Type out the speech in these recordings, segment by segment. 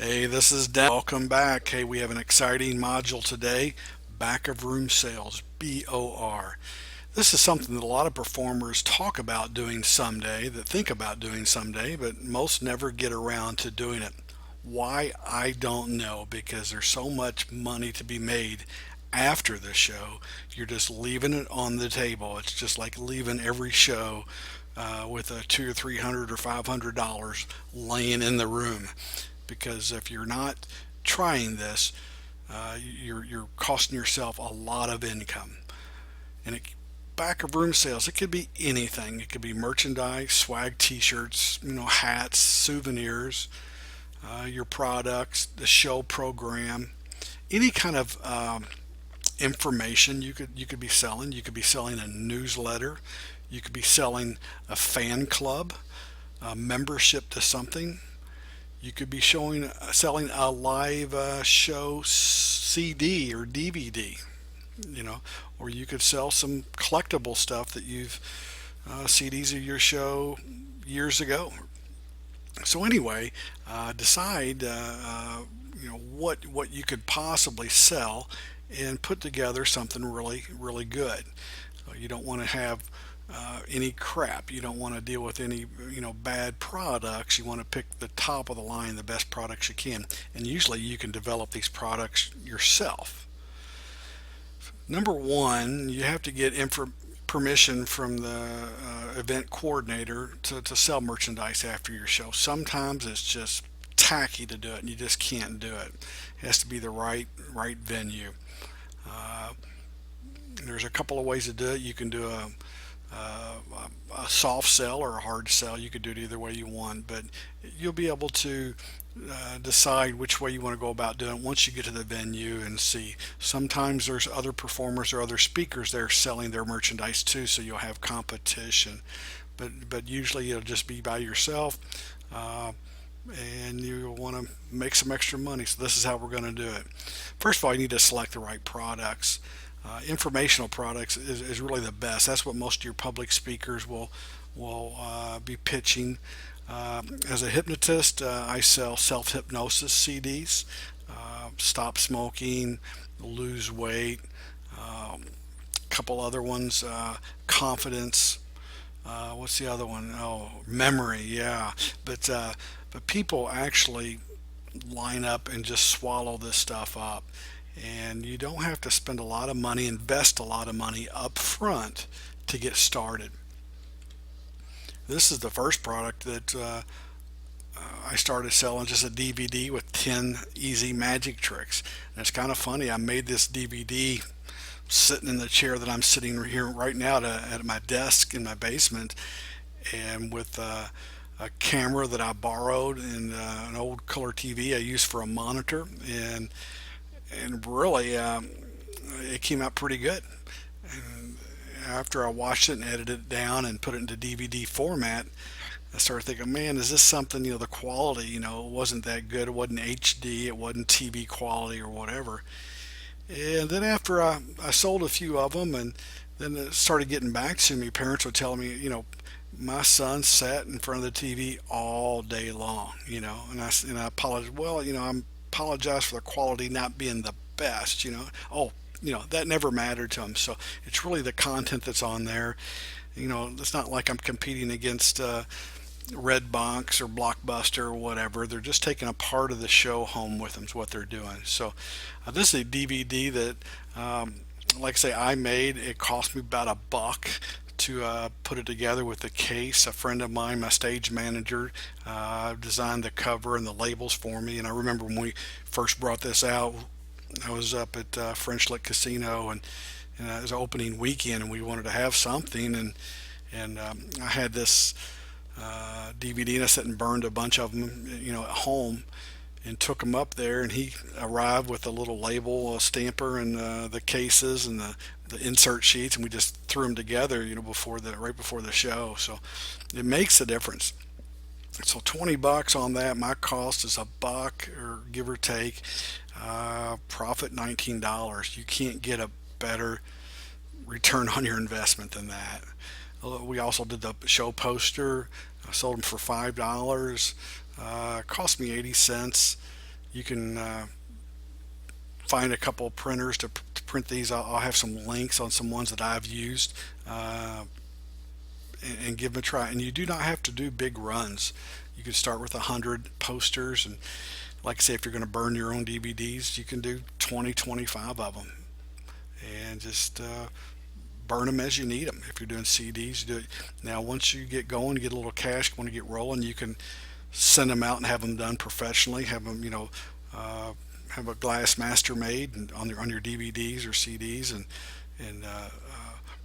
Hey, this is Dan. Welcome back. Hey, we have an exciting module today, back of room sales, BOR. This is something that a lot of performers talk about doing someday, that think about doing someday, but most never get around to doing it. Why? I don't know, because there's so much money to be made after the show. You're just leaving it on the table. It's just like leaving every show with a two or three hundred or $500 laying in the room, because if you're not trying this, you're costing yourself a lot of income. And back of room sales, it could be anything. It could be merchandise, swag, T-shirts, hats, souvenirs, your products, the show program, any kind of information you could be selling. You could be selling a newsletter. You could be selling a fan club, a membership to something. You could be selling a live show CD or DVD, you know, or you could sell some collectible stuff that you've CDs of your show years ago. So anyway, decide what you could possibly sell and put together something really good. You don't want to have any crap. You don't want to deal with any bad products. You want to pick the top of the line, the best products you can, and usually you can develop these products yourself. Number one, you have to get permission from the event coordinator to sell merchandise after your show. Sometimes it's just tacky to do it, and you just can't do it. It has to be the right venue. Uh, there's a couple of ways to do it. You can do a soft sell or a hard sell. You could do it either way you want, but you'll be able to decide which way you want to go about doing it once you get to the venue and see. Sometimes there's other performers or other speakers there selling their merchandise too, so you'll have competition. But usually you'll just be by yourself, uh, and you want to make some extra money. So this is how we're going to do it. First of all, you need to select the right products. Informational products is really the best. That's what most of your public speakers will be pitching. As a hypnotist, I sell self hypnosis CDs, stop smoking, lose weight, a couple other ones, confidence. What's the other one? Oh, memory. Yeah, but people actually line up and just swallow this stuff up. And you don't have to spend a lot of money, invest a lot of money up front to get started. This is the first product that I started selling, just a DVD with 10 easy magic tricks. And it's kind of funny. I made this DVD sitting in the chair that I'm sitting here right now at my desk in my basement, and with a camera that I borrowed and an old color TV I used for a monitor, and really it came out pretty good. And after I watched it and edited it down and put it into DVD format, I started thinking, man, is this something, the quality, it wasn't that good. It wasn't HD, it wasn't TV quality or whatever. And then after I sold a few of them, and then it started getting back to me, parents were telling me, my son sat in front of the TV all day long, and I apologized. Well, I apologize for the quality not being the best, Oh, that never mattered to him. So it's really the content that's on there. It's not like I'm competing against Redbox or Blockbuster or whatever. They're just taking a part of the show home with them is what they're doing. So this is a DVD that, like I say, I made. It cost me about $1 to put it together with the case. A friend of mine, my stage manager, designed the cover and the labels for me. And I remember when we first brought this out, I was up at French Lick Casino, and it was opening weekend, and we wanted to have something, and I had this DVD, and I sat and burned a bunch of them, at home, and took them up there. And he arrived with a little label, a stamper, and the cases and the insert sheets, and we just threw them together, right before the show. So it makes a difference. So $20 on that. My cost is $1 or give or take. Profit $19. You can't get a better return on your investment than that. We also did the show poster. I sold them for $5. It cost me 80 cents. You can find a couple of printers to print these. I'll have some links on some ones that I've used, uh, and give them a try. And you do not have to do big runs. You can start with 100 posters, and like I say, if you're going to burn your own DVDs, you can do 20, 25 of them, and just burn them as you need them. If you're doing CDs, you do it. Now, once you get going, you get a little cash, want to get rolling, you can send them out and have them done professionally. Have them, uh, have a glass master made and on your DVDs or CDs, and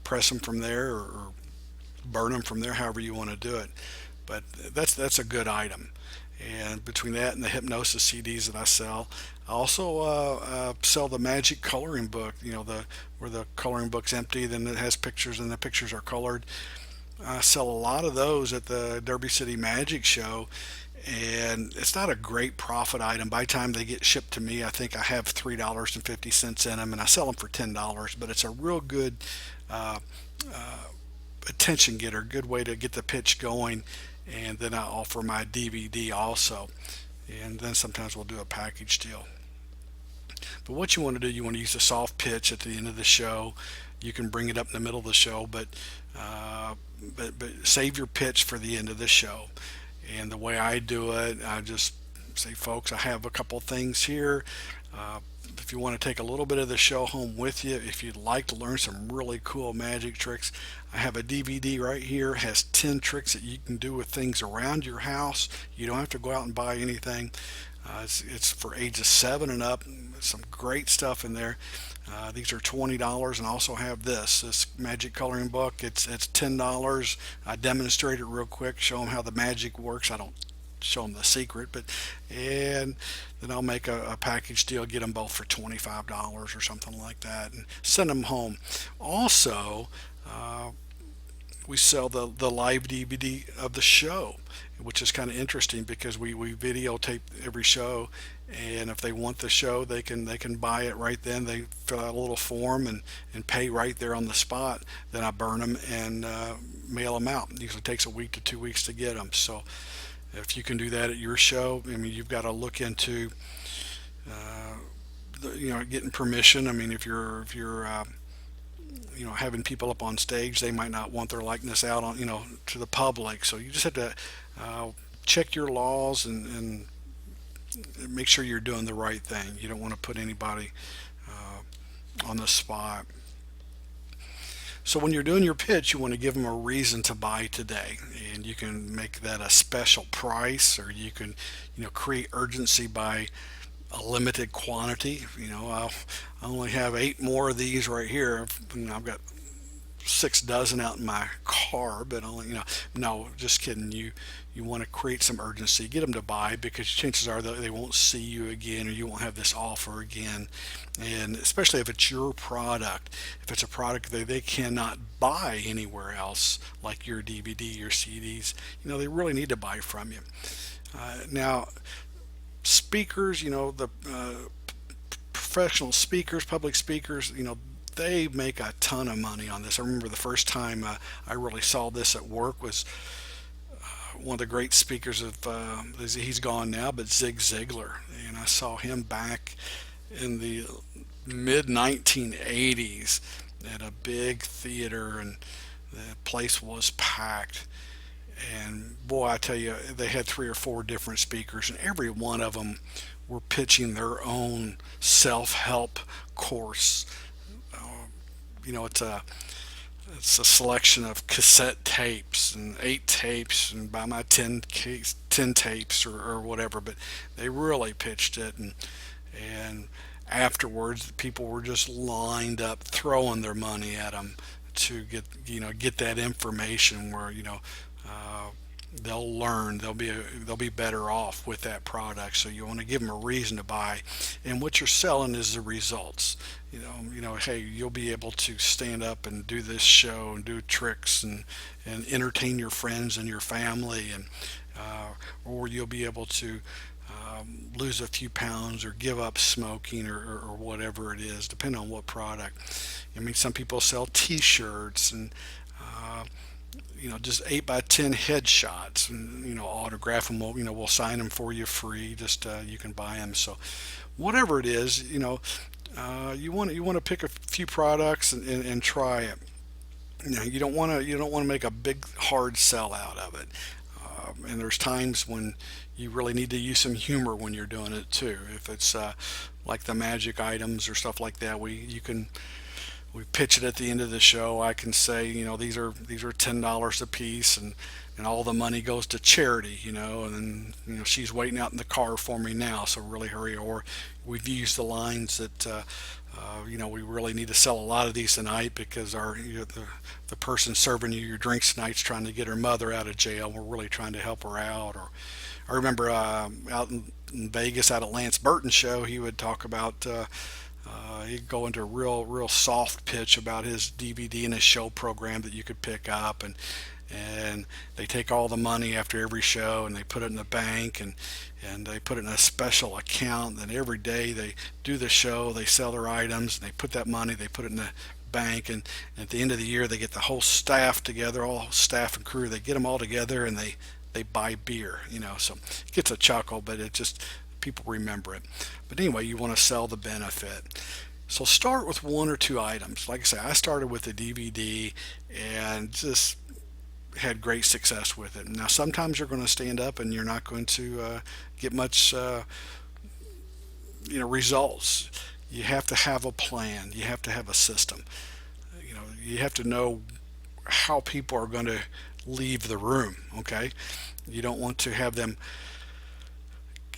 press them from there, or burn them from there, however you want to do it. But that's a good item. And between that and the hypnosis CDs that I sell, I also sell the magic coloring book. The where the coloring book's empty, then it has pictures, and the pictures are colored. I sell a lot of those at the Derby City Magic Show, and it's not a great profit item. By the time they get shipped to me, I think I have $3.50 in them, and I sell them for $10. But it's a real good uh, attention getter, good way to get the pitch going. And then I offer my DVD also, and then sometimes we'll do a package deal. But what you want to do, you want to use a soft pitch at the end of the show. You can bring it up in the middle of the show, uh, but save your pitch for the end of the show. And the way I do it, I just say, folks, I have a couple things here. Uh, if you want to take a little bit of the show home with you, if you'd like to learn some really cool magic tricks, I have a DVD right here. It has 10 tricks that you can do with things around your house. You don't have to go out and buy anything. It's for ages 7 and up. Some great stuff in there. These are $20, and I also have this magic coloring book. It's $10. I demonstrate it real quick, show them how the magic works. I don't show them the secret, but and then I'll make a package deal, get them both for $25 or something like that, and send them home. Also, uh, we sell the live DVD of the show, which is kind of interesting because we videotape every show, and if they want the show, they can buy it right then. They fill out a little form and pay right there on the spot. Then I burn them and mail them out. It usually takes a week to 2 weeks to get them. So if you can do that at your show, I mean, you've got to look into uh, getting permission. I mean, if you're having people up on stage, they might not want their likeness out on to the public. So you just have to uh, check your laws and make sure you're doing the right thing. You don't want to put anybody on the spot. So when you're doing your pitch, you want to give them a reason to buy today, and you can make that a special price, or you can, create urgency by a limited quantity. I only have 8 more of these right here. I've got 6 dozen out in my car, but only, no, just kidding. You want to create some urgency, get them to buy, because chances are that they won't see you again, or you won't have this offer again. And especially if it's your product, if it's a product that they cannot buy anywhere else, like your DVD, your CDs, they really need to buy from you. Now, speakers, the professional speakers, public speakers, they make a ton of money on this. I remember the first time I really saw this at work was one of the great speakers of he's gone now, but Zig Ziglar, and I saw him back in the mid 1980s at a big theater, and the place was packed. And boy, I tell you, they had 3 or 4 different speakers, and every one of them were pitching their own self-help course. Uh, it's a selection of cassette tapes and 8 tapes, and buy my 10 tapes, or whatever. But they really pitched it, and afterwards, people were just lined up, throwing their money at them to get that information where uh, they'll learn, they'll be better off with that product. So you want to give them a reason to buy, and what you're selling is the results. Hey, you'll be able to stand up and do this show and do tricks and entertain your friends and your family, and or you'll be able to lose a few pounds, or give up smoking, or whatever it is, depending on what product. I mean, some people sell T-shirts, and just 8 by 10 headshots, and autograph them. We'll sign them for you free. Just you can buy them. So whatever it is, you want to pick a few products and try it. You don't want to make a big hard sell out of it. And there's times when you really need to use some humor when you're doing it too. If it's like the magic items or stuff like that, we pitch it at the end of the show. I can say, these are $10 a piece, and all the money goes to charity, and then she's waiting out in the car for me now, so really hurry. Or we've used the lines that we really need to sell a lot of these tonight because the person serving you your drinks tonight's trying to get her mother out of jail. We're really trying to help her out. Or I remember out in Vegas at a Lance Burton show, he would talk about. He'd go into a real soft pitch about his DVD and his show program that you could pick up, and they take all the money after every show and they put it in the bank, and they put it in a special account. Then every day they do the show, they sell their items, and they put that money, they put it in the bank, and at the end of the year they get the whole staff together, all staff and crew, they get them all together, and they buy beer. So it gets a chuckle, but it just people remember it. But anyway, you want to sell the benefit. So start with one or two items. Like I say, I started with a DVD and just had great success with it. Now, sometimes you're going to stand up and you're not going to get much, results. You have to have a plan. You have to have a system. You have to know how people are going to leave the room. Okay, you don't want to have them.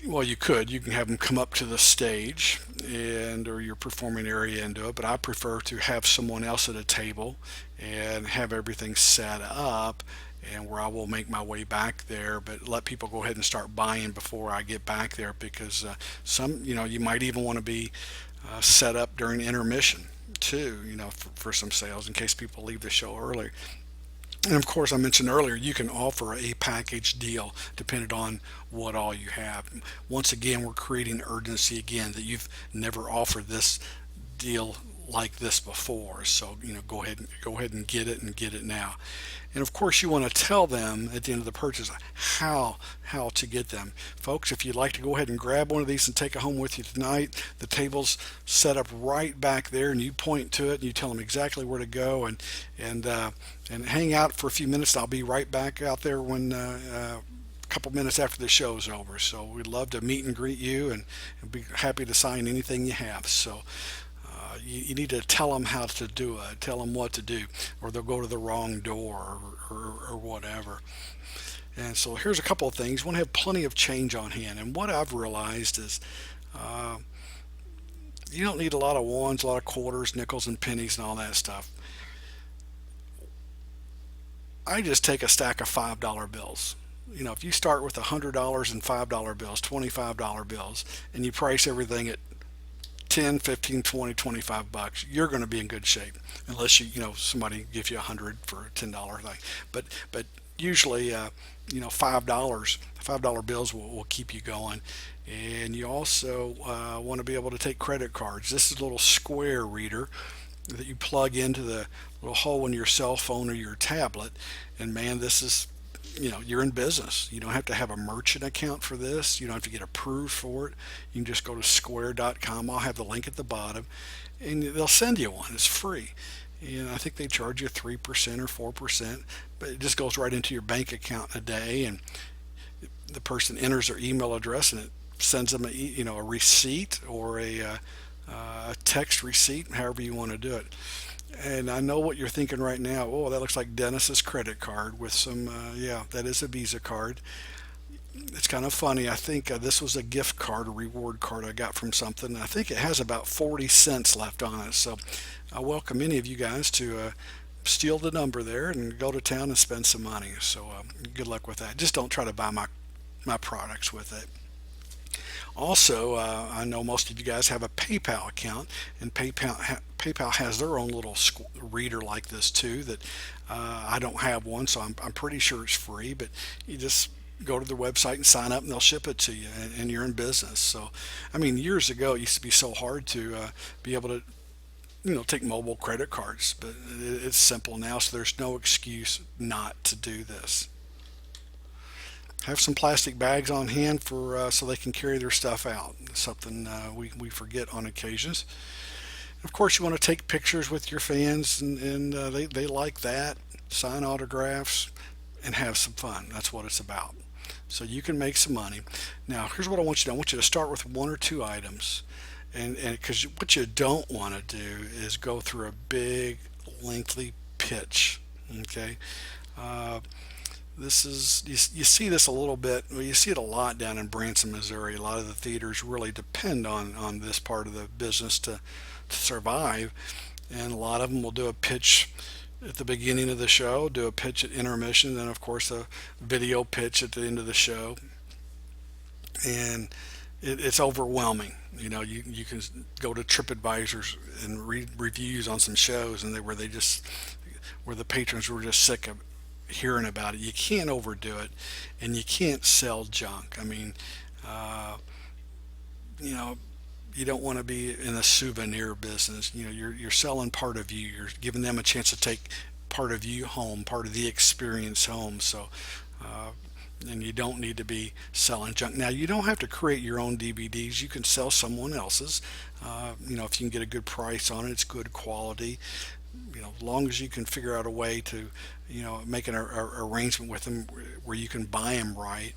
Well, you can have them come up to the stage and or your performing area and do it, but I prefer to have someone else at a table and have everything set up, and where I will make my way back there, but let people go ahead and start buying before I get back there, because you might even want to be set up during intermission too, for some sales in case people leave the show early. And of course, I mentioned earlier, you can offer a package deal depending on what all you have. Once again, we're creating urgency again that you've never offered this deal like this before. So, go ahead and get it now. And of course, you want to tell them at the end of the purchase how to get them. Folks, if you'd like to go ahead and grab one of these and take it home with you tonight, the table's set up right back there, and you point to it and you tell them exactly where to go, and hang out for a few minutes. I'll be right back out there when a couple minutes after the show's over. So we'd love to meet and greet you, and be happy to sign anything you have. So you need to tell them how to do it, tell them what to do, or they'll go to the wrong door, or whatever. And so here's a couple of things. You want to have plenty of change on hand. And what I've realized is uh, you don't need a lot of ones, a lot of quarters, nickels, and pennies, and all that stuff. I just take a stack of $5 bills. If you start with $100 and $5 bills, $25 bills, and you price everything at 10, 15, 20, $25, you're going to be in good shape, unless somebody gives you 100 for a $10 thing. But usually, $5 bills will keep you going. And you also want to be able to take credit cards. This is a little square reader that you plug into the little hole in your cell phone or your tablet. And man, this is, you're in business. You don't have to have a merchant account for this. You don't have to get approved for it. You can just go to square.com. I'll have the link at the bottom, and they'll send you one. It's free. And I think they charge you 3% or 4%, but it just goes right into your bank account in a day, and the person enters their email address, and it sends them a receipt, or a text receipt, however you want to do it. And I know what you're thinking right now. Oh, that looks like Dennis's credit card with some, yeah, that is a Visa card. It's kind of funny. I think this was a gift card, a reward card I got from something. I think it has about 40 cents left on it. So I welcome any of you guys to steal the number there and go to town and spend some money. So good luck with that. Just don't try to buy my products with it. Also, I know most of you guys have a PayPal account, and PayPal has their own little reader like this too. That I don't have one, so I'm pretty sure it's free. But you just go to their website and sign up, and they'll ship it to you, and you're in business. So, I mean, years ago, it used to be so hard to be able to take mobile credit cards. But it's simple now, so there's no excuse not to do this. Have some plastic bags on hand for so they can carry their stuff out. Something we forget on occasions. Of course, you want to take pictures with your fans, and they like that. Sign autographs and have some fun. That's what it's about. So you can make some money. Now, here's what I want you to do. I want you to start with one or two items, and because what you don't want to do is go through a big, lengthy pitch. Okay. Uh, this is you see this a little bit. Well, you see it a lot down in Branson, Missouri. A lot of the theaters really depend on this part of the business to survive, and a lot of them will do a pitch at the beginning of the show, do a pitch at intermission, then of course a video pitch at the end of the show, and it's overwhelming. You can go to TripAdvisors and read reviews on some shows, and where the patrons were just sick of hearing about it. You can't overdo it, and you can't sell junk. I mean, uh, you know, you don't want to be in a souvenir business. You're selling part of you. You're giving them a chance to take part of you home, part of the experience home. So, uh, and you don't need to be selling junk. Now, you don't have to create your own DVDs. You can sell someone else's. If you can get a good price on it, it's good quality. As long as you can figure out a way to, make an arrangement with them where you can buy them right.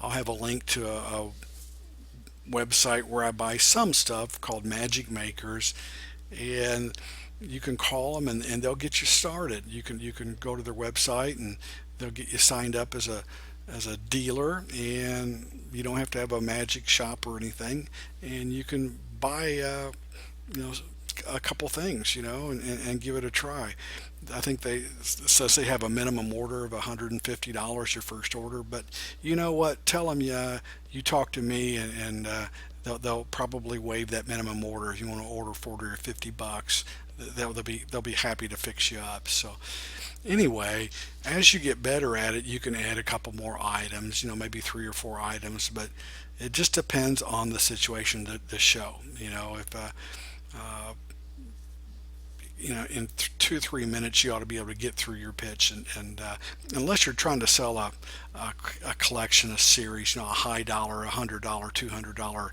I'll have a link to a website where I buy some stuff called Magic Makers, and you can call them and they'll get you started. You can go to their website and they'll get you signed up as a dealer, and you don't have to have a magic shop or anything, and you can buy you know a couple things, and give it a try. I think says they have a minimum order of $150 your first order, but you know what? Tell them you talk to me, and they'll probably waive that minimum order if you want to order 40 or $50. They'll be happy to fix you up. So anyway, as you get better at it, you can add a couple more items, maybe three or four items, but it just depends on the situation, the show. If uh, in 2 or 3 minutes, you ought to be able to get through your pitch, and unless you're trying to sell a collection, a series, a high dollar, $100, $200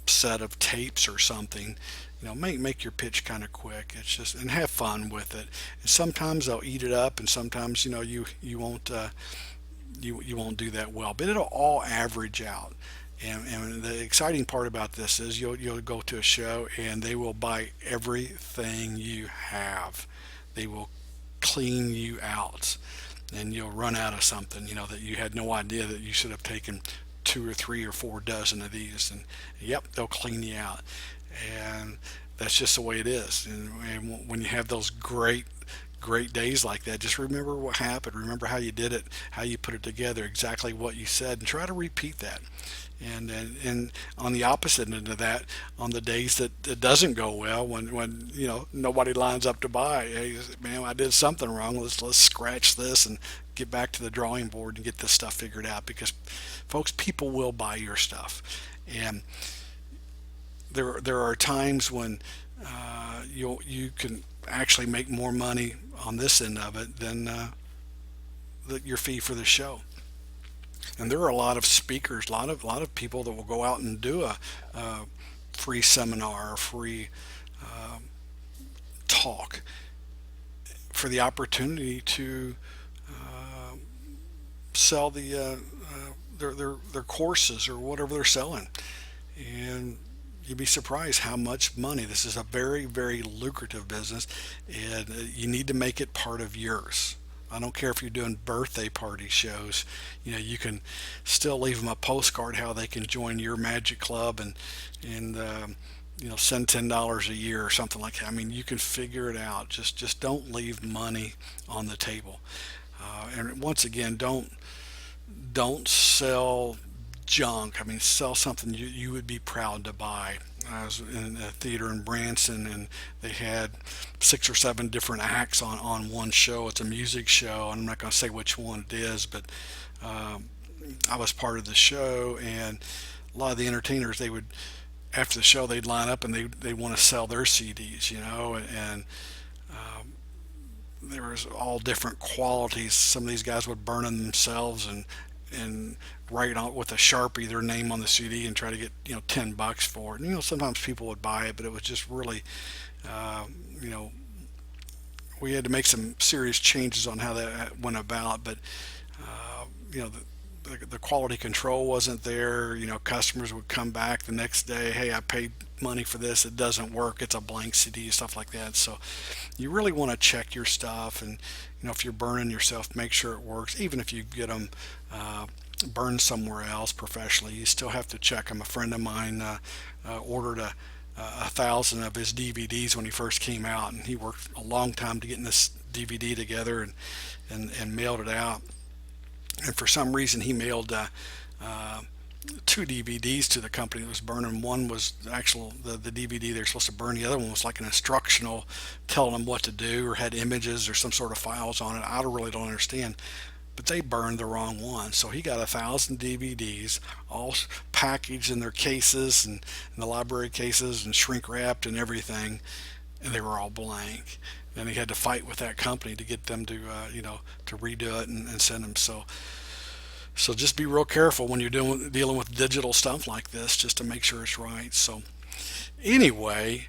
set of tapes or something, make your pitch kind of quick. It's just, and have fun with it. And sometimes they'll eat it up, and sometimes you won't you won't do that well, but it'll all average out. And the exciting part about this is you'll go to a show and they will buy everything you have. They will clean you out, and you'll run out of something that you had no idea that you should have taken 2 or 3 or 4 dozen of these, and yep, they'll clean you out. And that's just the way it is. And when you have those great days like that, just remember what happened, remember how you did it, how you put it together, exactly what you said, and try to repeat that. And on the opposite end of that, on the days that it doesn't go well, when nobody lines up to buy, hey man, I did something wrong, let's scratch this and get back to the drawing board and get this stuff figured out, because folks, people will buy your stuff. And there are times when you can actually make more money on this end of it than your fee for the show. And there are a lot of speakers, a lot of people that will go out and do a free seminar, a free talk for the opportunity to sell their courses or whatever they're selling. And you'd be surprised how much money. This is a very, very lucrative business, and you need to make it part of yours. I don't care if you're doing birthday party shows. You can still leave them a postcard how they can join your magic club, and send $10 a year or something like that. I mean, you can figure it out. Just don't leave money on the table. And once again, don't sell junk. I mean, sell something you would be proud to buy. I was in a theater in Branson, and they had 6 or 7 different acts on one show. It's a music show, and I'm not going to say which one it is, but I was part of the show, and a lot of the entertainers, they would after the show they'd line up and they want to sell their CDs, and there was all different qualities. Some of these guys would burn them themselves and write on with a Sharpie their name on the CD and try to get $10 for it. Sometimes people would buy it, but it was just really uh, you know we had to make some serious changes on how that went about. But you know the quality control wasn't there. Customers would come back the next day, hey, I paid money for this, it doesn't work, it's a blank CD, stuff like that. So you really want to check your stuff, and if you're burning yourself, make sure it works. Even if you get them burned somewhere else professionally, you still have to check them. A friend of mine ordered a thousand of his DVDs when he first came out, and he worked a long time to getting this DVD together and mailed it out. And for some reason, he mailed uh, two DVDs to the company that was burning. One was the DVD they're supposed to burn. The other one was like an instructional, telling them what to do, or had images or some sort of files on it. I really don't understand. But they burned the wrong one. So he got 1,000 DVDs, all packaged in their cases and in the library cases and shrink wrapped and everything, and they were all blank. And he had to fight with that company to get them to to redo it and send them. So just be real careful when you're dealing with digital stuff like this, just to make sure it's right. So anyway,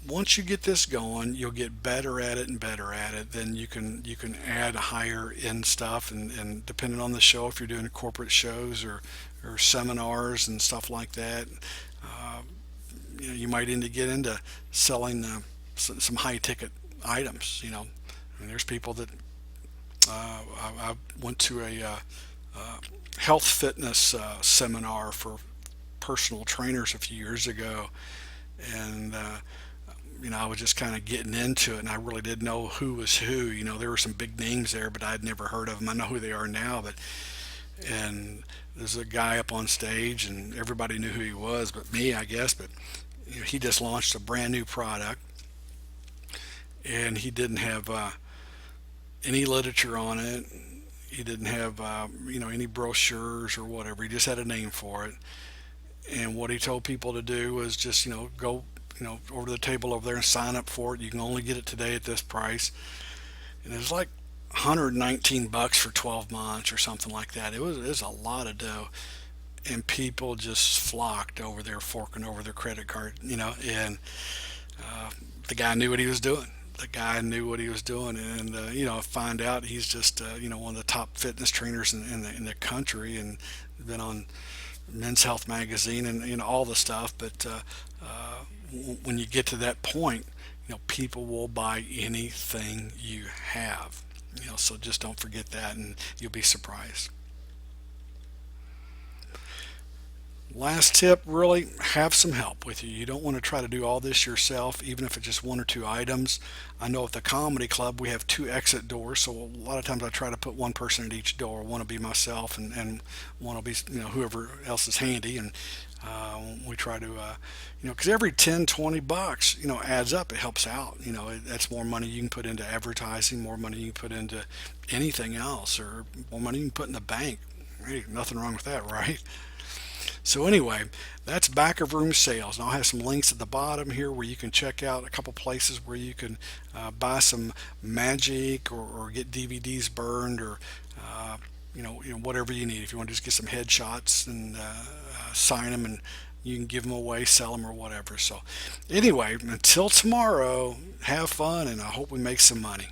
once you get this going, you'll get better at it and better at it. Then you can add higher end stuff, and depending on the show, if you're doing corporate shows or seminars and stuff like that, uh, you might get into selling some high ticket items. I mean, there's people that I went to a health fitness seminar for personal trainers a few years ago, and I was just kind of getting into it, and I really didn't know who was who. There were some big names there, but I'd never heard of them. I know who they are now, but and there's a guy up on stage, and everybody knew who he was, but me, I guess. But he just launched a brand new product, and he didn't have any literature on it. He didn't have any brochures or whatever. He just had a name for it. And what he told people to do was just go over to the table over there and sign up for it. You can only get it today at this price. And it was like $119 for 12 months or something like that. It was a lot of dough. And people just flocked over there, forking over their credit card, and the guy knew what he was doing. The guy knew what he was doing, and find out he's just one of the top fitness trainers in the country, and been on Men's Health magazine and all the stuff. But when you get to that point, people will buy anything you have. So just don't forget that, and you'll be surprised. Last tip, really have some help with you. You don't want to try to do all this yourself, even if it's just one or two items. I know at the comedy club we have two exit doors, so a lot of times I try to put one person at each door. One will be myself, and one will be whoever else is handy, and we try to because every 10, $20 adds up. It helps out. That's more money you can put into advertising, more money you can put into anything else, or more money you can put in the bank. Hey, nothing wrong with that, right? So anyway, that's Back of Room Sales. And I'll have some links at the bottom here where you can check out a couple places where you can buy some magic, or get DVDs burned, or whatever you need. If you want to just get some headshots and sign them, and you can give them away, sell them, or whatever. So anyway, until tomorrow, have fun, and I hope we make some money.